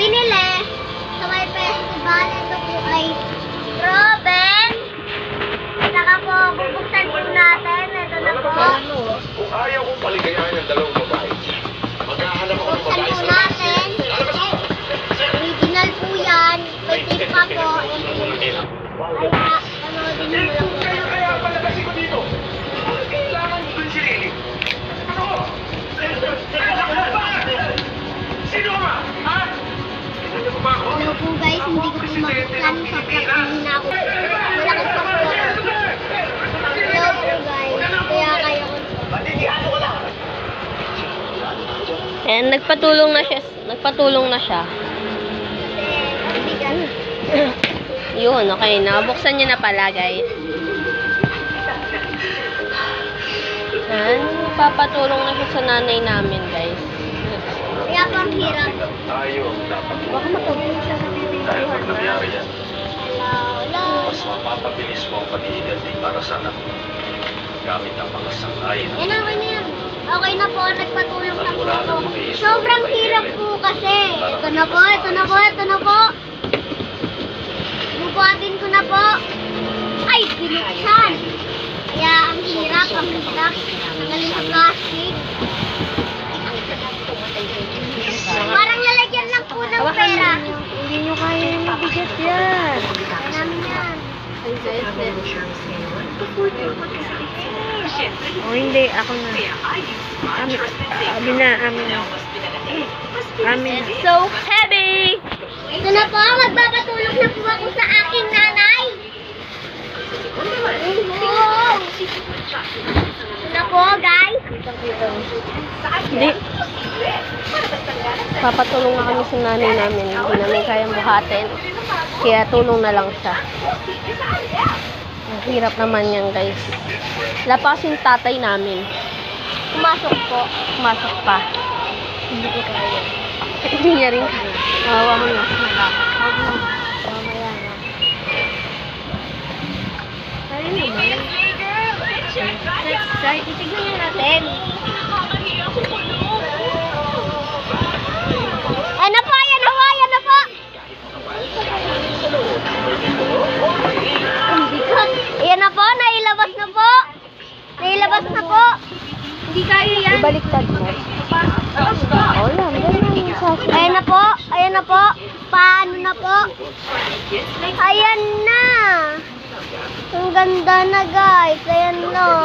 binili sa may festival. Ito po kay Robin. Saka po, bubuksan po natin. Ito na po. Kung ayaw kong paligayahin ng dalawang babae, maghahanap ako ng Buksan babae po sa natin. Original po yan. May tape pa po. Kaya, panoodin nyo lang po. Kaya palagasin ko dito. Kailangan mo dun si Lily. Ano? Sino ka ba? Ha? Ano ba ako? Hello po guys, hindi ko po mabuksan. Sobrang kanina ako. Malakas pa po ako. Hello po guys. Kaya kaya ko. Matigihano ko lang. And nagpatulong na siya. Nagpatulong na siya. Kasi, bigat. Yun, okay. Nakabuksan niya na pala, guys. Yan. Papatulong na siya sa nanay namin, guys. Kaya po ang hirap. Tayo dapat Baka matulong siya. dahil pag nangyari yan, Hello. mas mapapabilis mo ang pag-iiganti para sa anak mo gamit ang mga sangayin. Yan, okay na yan. Okay na po, nagpatulong na po ako. Sobrang hirap po kasi. Ito na po, ito na po, ito na po. Bubuhatin ko na po. Ay, binuksan. Kaya ang hirap, ang hirap. Tanggalin sa plastic. Parang lalagyan lang po ng pera. Hindi nyo kaya yung mabigat yan. Kaya namin yan. O hindi, ako na. Amin na. So heavy! Ito na po, magpapatulong na po ako sa aking nanay. Wow! Ito na po, guys. Hindi. Papatulong na kami sa nanay namin. Hindi namin kayang buhatin. Kaya tulong na lang siya. Ang hirap naman yan, guys. Lapas yung tatay namin. Pumasok po. Pumasok pa. Hindi ko kaya. Hindi niya rin. Mawawa mo na. Mamaya na. Kaya naman. Let's try. Titignan niya natin. Ayan na po, ayan na po, ayan na po. Ang bigat. Ayan na po, nailabas na po. Nailabas na po. Hindi kaya yan. Ibaliktad mo. Oh, yan. Ganyan yung sasabi. Ayan na po, ayan na po. Paano na po? Ayan na. Ang ganda na guys. Ayan na.